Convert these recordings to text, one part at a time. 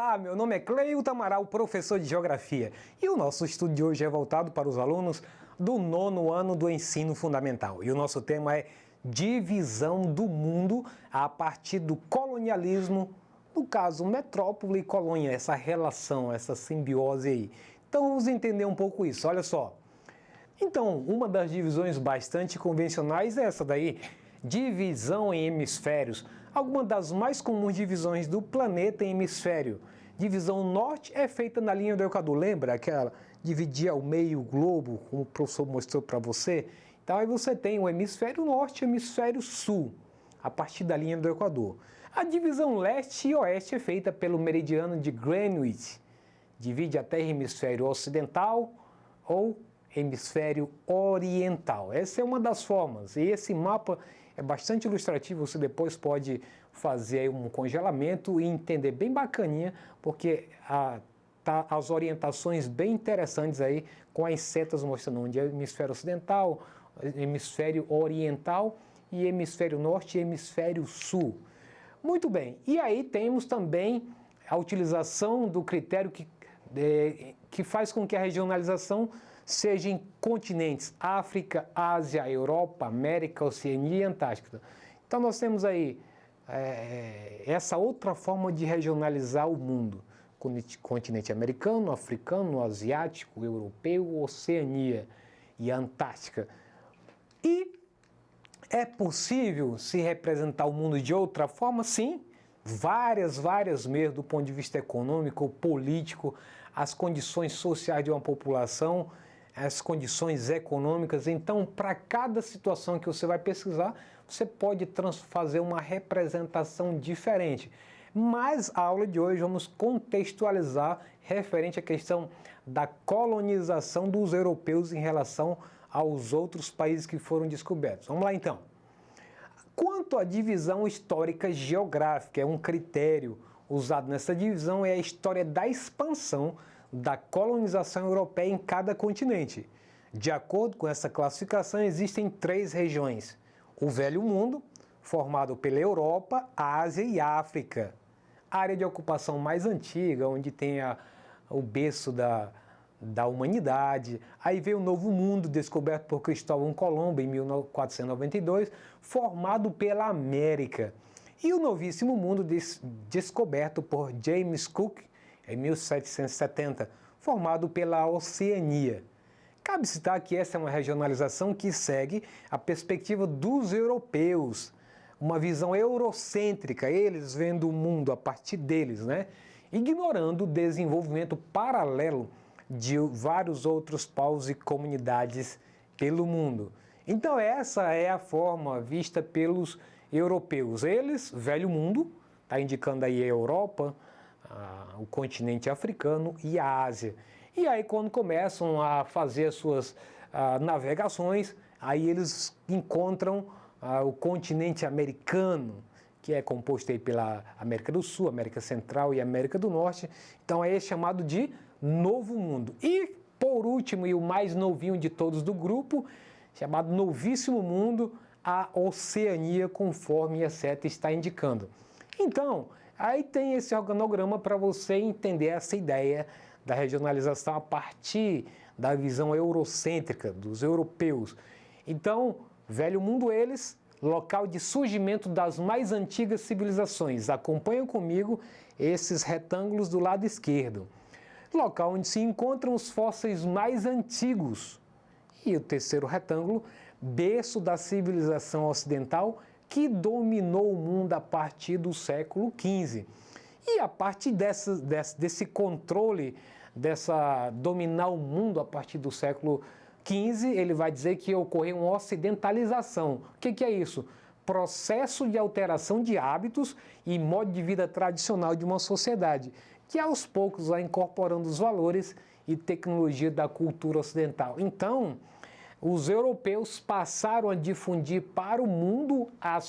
Olá, meu nome é Cleilton Amaral, professor de Geografia, e o nosso estudo de hoje é voltado para os alunos do 9º ano do ensino fundamental. E o nosso tema é divisão do mundo a partir do colonialismo, no caso, metrópole e colônia, essa relação, essa simbiose aí. Então vamos entender um pouco isso, olha só. Então, uma das divisões bastante convencionais é essa daí, divisão em hemisférios. Alguma das mais comuns divisões do planeta em hemisfério. Divisão norte é feita na linha do Equador, lembra aquela dividir ao meio o globo, como o professor mostrou para você? Então aí você tem o hemisfério norte e o hemisfério sul, a partir da linha do Equador. A divisão leste e oeste é feita pelo meridiano de Greenwich. Divide a Terra em hemisfério ocidental ou hemisfério oriental. Essa é uma das formas, e esse mapa é bastante ilustrativo, você depois pode fazer aí um congelamento e entender bem bacaninha, porque tá as orientações bem interessantes aí, com as setas mostrando onde é hemisfério ocidental, hemisfério oriental e hemisfério norte e hemisfério sul. Muito bem, e aí temos também a utilização do critério que faz com que a regionalização seja em continentes África, Ásia, Europa, América, Oceania e Antártica. Então nós temos aí essa outra forma de regionalizar o mundo. Continente americano, africano, asiático, europeu, Oceania e Antártica. E é possível se representar o mundo de outra forma? Sim. Várias mesmo, do ponto de vista econômico, político, as condições sociais de uma população, as condições econômicas. Então, para cada situação que você vai pesquisar, você pode fazer uma representação diferente. Mas a aula de hoje vamos contextualizar referente à questão da colonização dos europeus em relação aos outros países que foram descobertos. Vamos lá então. Quanto à divisão histórica geográfica, é um critério usado nessa divisão, é a história da expansão da colonização europeia em cada continente. De acordo com essa classificação, existem 3 regiões. O Velho Mundo, formado pela Europa, Ásia e África. A área de ocupação mais antiga, onde tem o berço da humanidade. Aí veio o Novo Mundo, descoberto por Cristóvão Colombo em 1492, formado pela América. E o Novíssimo Mundo, descoberto por James Cook em 1770, formado pela Oceania. Cabe citar que essa é uma regionalização que segue a perspectiva dos europeus, uma visão eurocêntrica, eles vendo o mundo a partir deles, né? Ignorando o desenvolvimento paralelo de vários outros povos e comunidades pelo mundo. Então essa é a forma vista pelos europeus. Eles, Velho Mundo, está indicando aí a Europa, o continente africano e a Ásia. E aí quando começam a fazer as suas navegações, aí eles encontram o continente americano, que é composto aí pela América do Sul, América Central e América do Norte. Então é chamado de Novo Mundo. E, por último, e o mais novinho de todos do grupo, chamado Novíssimo Mundo, a Oceania, conforme a seta está indicando. Então, aí tem esse organograma para você entender essa ideia da regionalização a partir da visão eurocêntrica dos europeus. Então, Velho Mundo, eles, local de surgimento das mais antigas civilizações. Acompanham comigo esses retângulos do lado esquerdo. Local onde se encontram os fósseis mais antigos. E o terceiro retângulo, berço da civilização ocidental que dominou o mundo a partir do século XV. E a partir desse controle, dominar o mundo a partir do século XV, ele vai dizer que ocorreu uma ocidentalização. O que é isso? Processo de alteração de hábitos e modo de vida tradicional de uma sociedade, que aos poucos vai incorporando os valores e tecnologia da cultura ocidental. Então, os europeus passaram a difundir para o mundo a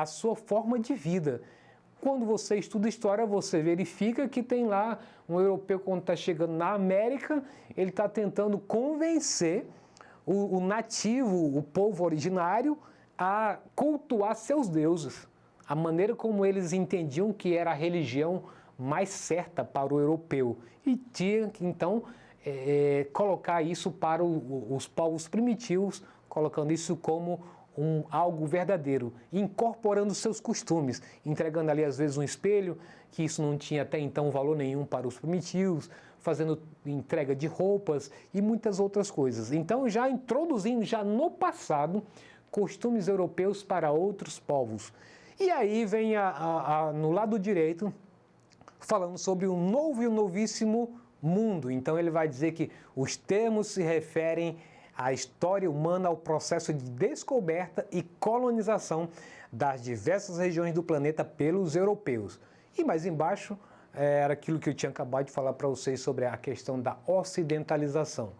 sua forma de vida. Quando você estuda história, você verifica que tem lá um europeu, quando está chegando na América, ele está tentando convencer o nativo, o povo originário, a cultuar seus deuses. A maneira como eles entendiam que era a religião mais certa para o europeu e tinha que então colocar isso para os povos primitivos, colocando isso como algo verdadeiro, incorporando seus costumes, entregando ali às vezes um espelho, que isso não tinha até então valor nenhum para os primitivos, fazendo entrega de roupas e muitas outras coisas. Então já introduzindo já no passado costumes europeus para outros povos. E aí vem no lado direito falando sobre um novo e um novíssimo mundo. Então ele vai dizer que os termos se referem à história humana, ao processo de descoberta e colonização das diversas regiões do planeta pelos europeus. E mais embaixo era aquilo que eu tinha acabado de falar para vocês sobre a questão da ocidentalização.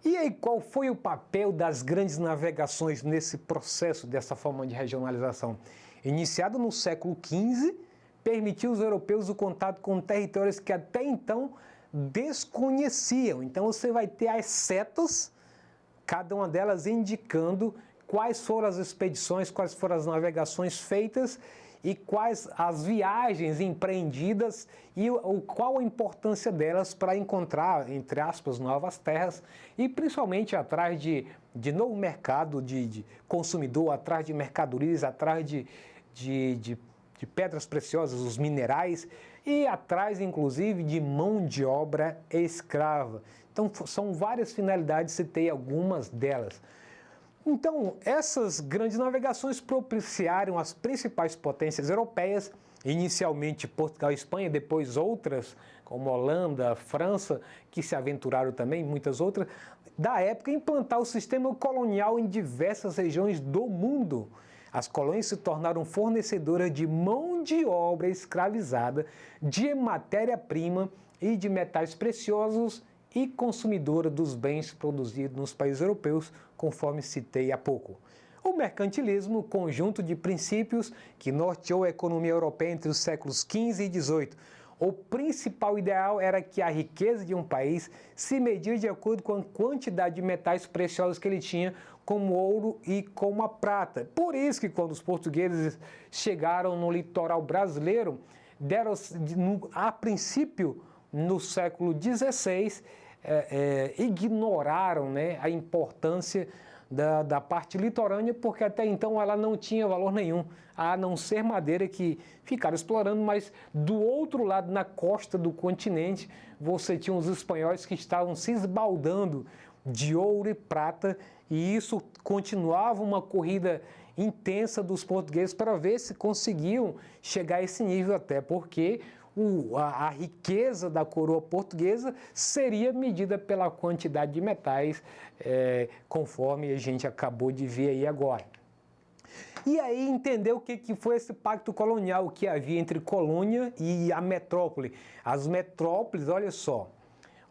E aí, qual foi o papel das grandes navegações nesse processo dessa forma de regionalização? Iniciado no século XV, permitiu aos europeus o contato com territórios que até então desconheciam. Então você vai ter as setas, cada uma delas indicando quais foram as expedições, quais foram as navegações feitas e quais as viagens empreendidas e qual a importância delas para encontrar, entre aspas, novas terras e principalmente atrás de novo mercado de consumidor, atrás de mercadorias, atrás de pedras preciosas, os minerais e atrás, inclusive, de mão de obra escrava. Então, são várias finalidades, citei algumas delas. Então, essas grandes navegações propiciaram as principais potências europeias, inicialmente Portugal e Espanha, depois outras, como Holanda, França, que se aventuraram também, muitas outras, da época, implantar o sistema colonial em diversas regiões do mundo. As colônias se tornaram fornecedoras de mão de obra escravizada, de matéria-prima e de metais preciosos e consumidora dos bens produzidos nos países europeus, conforme citei há pouco. O mercantilismo, conjunto de princípios que norteou a economia europeia entre os séculos XV e XVIII. O principal ideal era que a riqueza de um país se media de acordo com a quantidade de metais preciosos que ele tinha, como ouro e como a prata. Por isso que quando os portugueses chegaram no litoral brasileiro, deram, a princípio, no século XVI, ignoraram, né, a importância da parte litorânea, porque até então ela não tinha valor nenhum, a não ser madeira que ficaram explorando, mas do outro lado, na costa do continente, você tinha os espanhóis que estavam se esbaldando de ouro e prata, e isso continuava uma corrida intensa dos portugueses para ver se conseguiam chegar a esse nível, até porque a riqueza da coroa portuguesa seria medida pela quantidade de metais, conforme a gente acabou de ver aí agora. E aí entender o que foi esse pacto colonial que havia entre colônia e a metrópole. As metrópoles, olha só,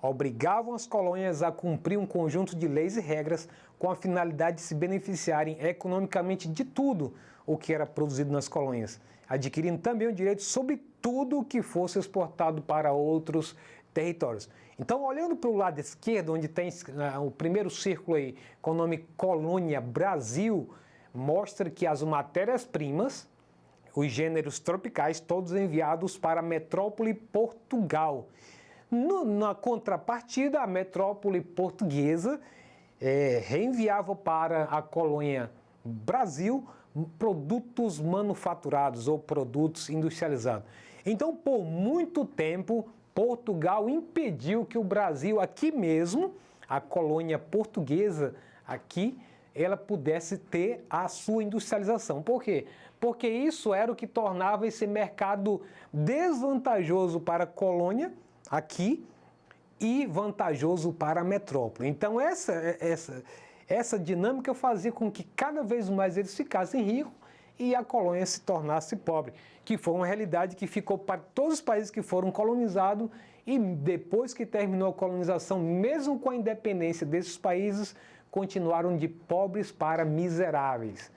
obrigavam as colônias a cumprir um conjunto de leis e regras com a finalidade de se beneficiarem economicamente de tudo o que era produzido nas colônias, adquirindo também o direito sobre tudo o que fosse exportado para outros territórios. Então, olhando para o lado esquerdo, onde tem o primeiro círculo aí, com o nome Colônia Brasil, mostra que as matérias-primas, os gêneros tropicais, todos enviados para a metrópole Portugal. Na contrapartida, a metrópole portuguesa reenviava para a colônia Brasil produtos manufaturados ou produtos industrializados. Então, por muito tempo, Portugal impediu que o Brasil, aqui mesmo, a colônia portuguesa aqui, ela pudesse ter a sua industrialização. Por quê? Porque isso era o que tornava esse mercado desvantajoso para a colônia aqui e vantajoso para a metrópole. Então, essa dinâmica fazia com que cada vez mais eles ficassem ricos e a colônia se tornasse pobre, que foi uma realidade que ficou para todos os países que foram colonizados e depois que terminou a colonização, mesmo com a independência desses países, continuaram de pobres para miseráveis.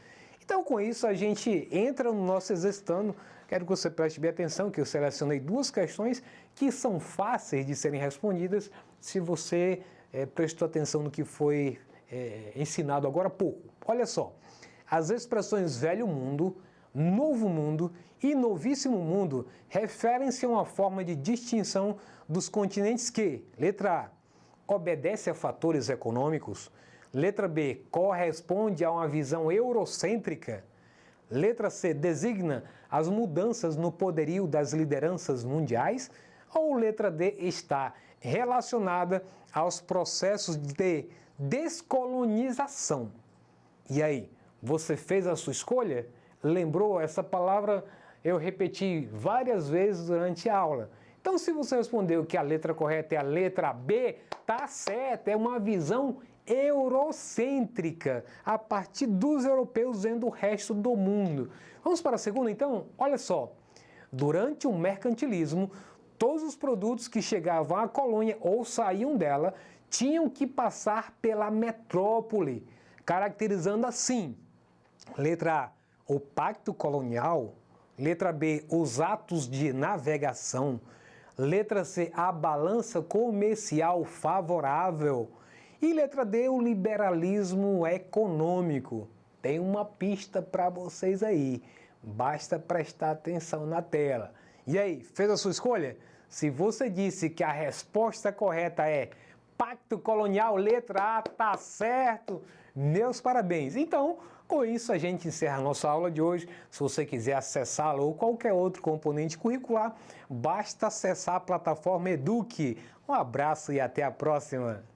Então, com isso, a gente entra no nosso Exercitando. Quero que você preste bem atenção, que eu selecionei duas questões que são fáceis de serem respondidas se você prestou atenção no que foi ensinado agora há pouco. Olha só, as expressões velho mundo, Novo Mundo e Novíssimo Mundo referem-se a uma forma de distinção dos continentes que, letra A, obedece a fatores econômicos, letra B, corresponde a uma visão eurocêntrica, letra C, designa as mudanças no poderio das lideranças mundiais, ou letra D, está relacionada aos processos de descolonização. E aí, você fez a sua escolha? Lembrou? Essa palavra eu repeti várias vezes durante a aula. Então, se você respondeu que a letra correta é a letra B, tá certo, é uma visão eurocêntrica, a partir dos europeus vendo o resto do mundo. Vamos para a segunda, então? Olha só. Durante o mercantilismo, todos os produtos que chegavam à colônia ou saíam dela tinham que passar pela metrópole, caracterizando assim: letra A, o pacto colonial, letra B, os atos de navegação, letra C, a balança comercial favorável e letra D, o liberalismo econômico. Tem uma pista para vocês aí, basta prestar atenção na tela. E aí, fez a sua escolha? Se você disse que a resposta correta é pacto colonial, letra A, tá certo, meus parabéns. Então, com isso a gente encerra a nossa aula de hoje. Se você quiser acessá-la ou qualquer outro componente curricular, basta acessar a plataforma Eduque. Um abraço e até a próxima!